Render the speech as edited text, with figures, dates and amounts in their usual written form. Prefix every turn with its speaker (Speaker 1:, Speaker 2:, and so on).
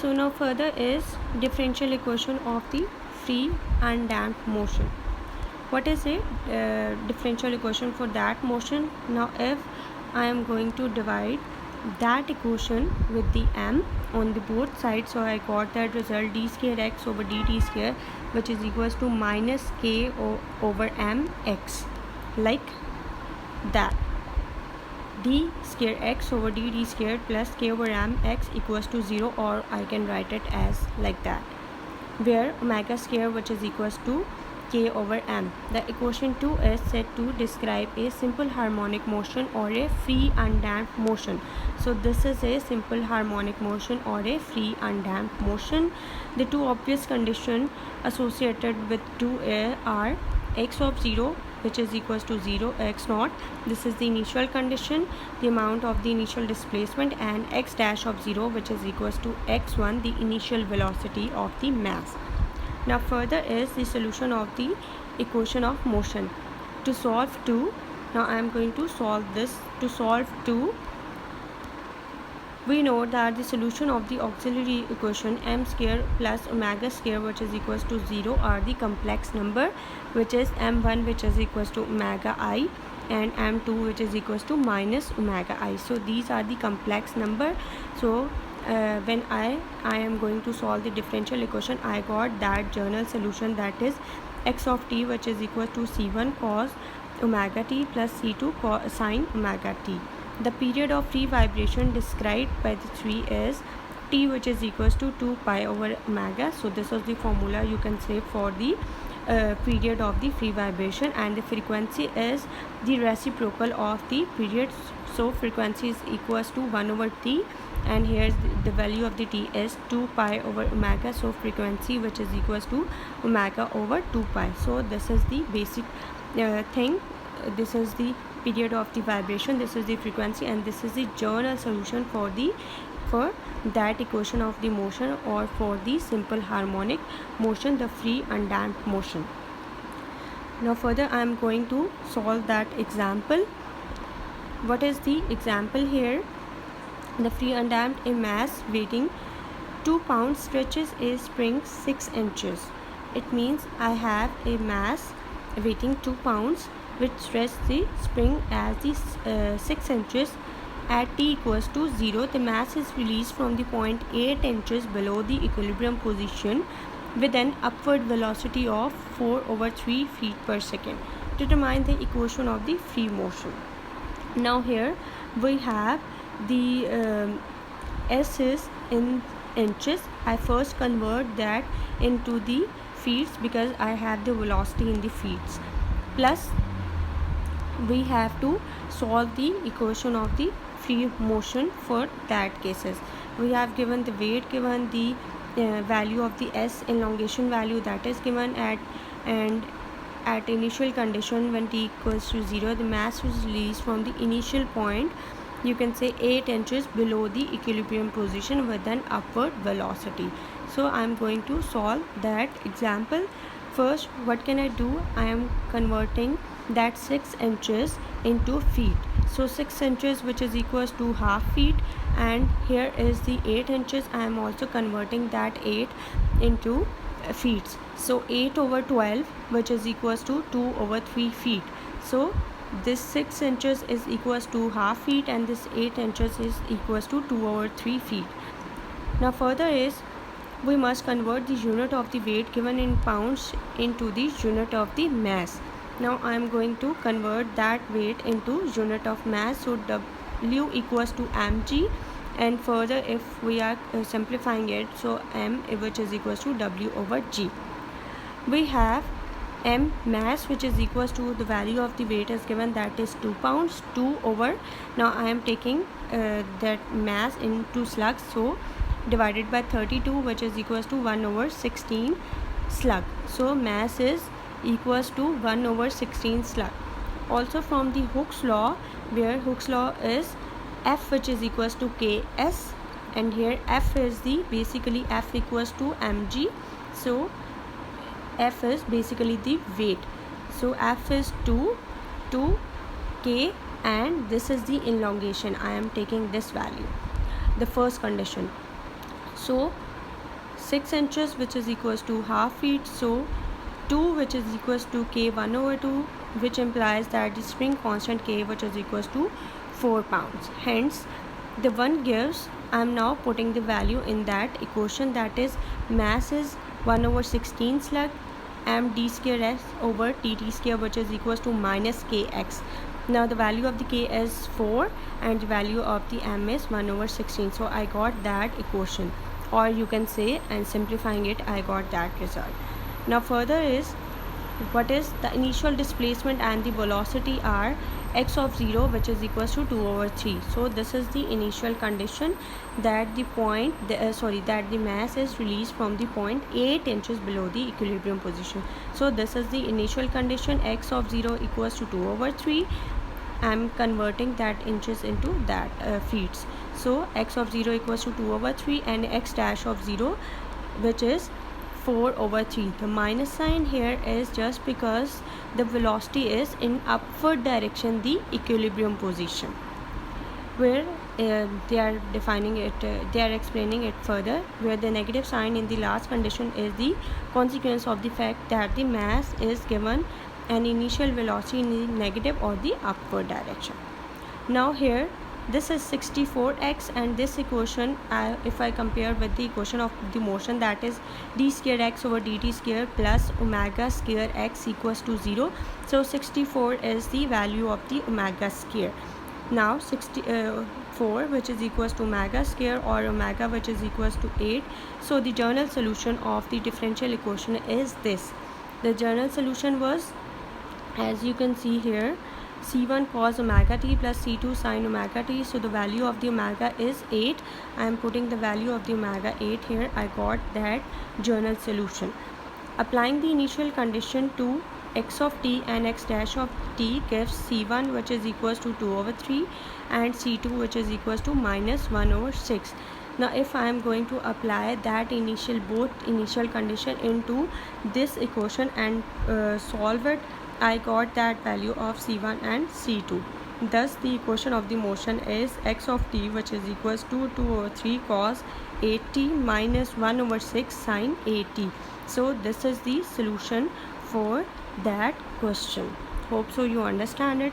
Speaker 1: So now further is differential equation of the free and damped motion. What is a differential equation for that motion? Now if I am going to divide that equation with the m on the both sides, so I got that result d square x over dt square, which is equals to minus k over m x, like that. D square x over dt square plus k over m x equals to 0, or I can write it as like that, where omega square, which is equals to k over m. The equation 2 is said to describe a simple harmonic motion or a free undamped motion. So this is a simple harmonic motion or a free undamped motion. The two obvious conditions associated with 2a are x of 0, which is equals to 0, x naught, this is the initial condition, the amount of the initial displacement, and x dash of 0, which is equals to x1, the initial velocity of the mass. Now further is the solution of the equation of motion. To solve 2, now I am going to solve this. To solve 2, we know that the solution of the auxiliary equation m square plus omega square, which is equals to 0, are the complex number, which is m1, which is equals to omega I, and m2, which is equals to minus omega I. So these are the complex number. So when I am going to solve the differential equation, I got that general solution, that is x of t, which is equal to c1 cos omega t plus c2 sin omega t. The period of free vibration described by the tree is t, which is equals to 2 pi over omega. So this is the formula you can say for the period of the free vibration, and the frequency is the reciprocal of the period. So frequency is equals to 1 over t, and here the value of the t is 2 pi over omega. So frequency, which is equals to omega over 2 pi. So this is the basic thing. This is the period of the vibration, this is the frequency, and this is the general solution for that equation of the motion, or for the simple harmonic motion, the free undamped motion. Now further I am going to solve that example. What is the example here? The free undamped, a mass weighing 2 pounds stretches a spring 6 inches. It means I have a mass weighing 2 pounds which stretches the spring as the 6 inches. At t equals to 0, the mass is released from the point 8 inches below the equilibrium position with an upward velocity of 4 over 3 feet per second. Determine the equation of the free motion. Now here we have the s is in inches. I first convert that into the feet because I have the velocity in the feet. Plus we have to solve the equation of the free motion. For that cases, we have given the weight, given the value of the s, elongation value, that is given at initial condition when t equals to 0, the mass was released from the initial point, you can say 8 inches below the equilibrium position with an upward velocity. So I am going to solve that example. First, what can I do? I am converting that 6 inches into feet. So 6 inches, which is equals to half feet, and here is the 8 inches. I am also converting that 8 into feet. So 8 over 12, which is equals to 2 over 3 feet. So this 6 inches is equals to half feet, and this 8 inches is equals to 2 over 3 feet. Now further is, we must convert the unit of the weight given in pounds into the unit of the mass. Now I am going to convert that weight into unit of mass. So W equals to mg, and further if we are simplifying it, so m, which is equals to W over g. We have m mass, which is equals to the value of the weight is given, that is 2 pounds, 2 over, now I am taking that mass into slugs, so divided by 32, which is equals to 1 over 16 slug. So mass is equals to 1 over 16 slug. Also from the Hooke's law, where Hooke's law is F, which is equals to Ks, and here F is the basically F equals to mg. So F is basically the weight. So F is 2 K, and this is the elongation. I am taking this value, the first condition. So 6 inches, which is equals to half feet. So 2, which is equals to k 1 over 2, which implies that the spring constant k, which is equals to 4 pounds. Hence the one gives, I am now putting the value in that equation, that is mass is 1 over 16 slug md square s over tt square, which is equals to minus kx. Now the value of the k is 4 and the value of the m is 1 over 16. So I got that equation, or you can say, and simplifying it, I got that result. Now further is, what is the initial displacement and the velocity are x of 0, which is equals to 2 over 3. So this is the initial condition that the point that the mass is released from the point 8 inches below the equilibrium position. So this is the initial condition, x of 0 equals to 2 over 3. I am converting that inches into that feet. So x of 0 equals to 2 over 3 and x dash of 0, which is 4 over 3. The minus sign here is just because the velocity is in upward direction, the equilibrium position, where they are defining it, they are explaining it further, where the negative sign in the last condition is the consequence of the fact that the mass is given an initial velocity in the negative or the upward direction. Now here this is 64x, and this equation, if I compare with the equation of the motion, that is d square x over dt square plus omega square x equals to 0. So 64 is the value of the omega square. Now 64, which is equals to omega square, or omega, which is equals to 8. So the general solution of the differential equation is this. The general solution was, as you can see here, c1 cos omega t plus c2 sin omega t. So the value of the omega is 8. I am putting the value of the omega 8 here. I got that general solution. Applying the initial condition to x of t and x dash of t gives c1, which is equals to 2 over 3, and c2, which is equals to minus 1 over 6. Now if I am going to apply that both initial condition into this equation and solve it, I got that value of c1 and c2. Thus the equation of the motion is x of t, which is equals to 2 over 3 cos 8t minus 1 over 6 sin 8t. So this is the solution for that question. Hope so you understand it.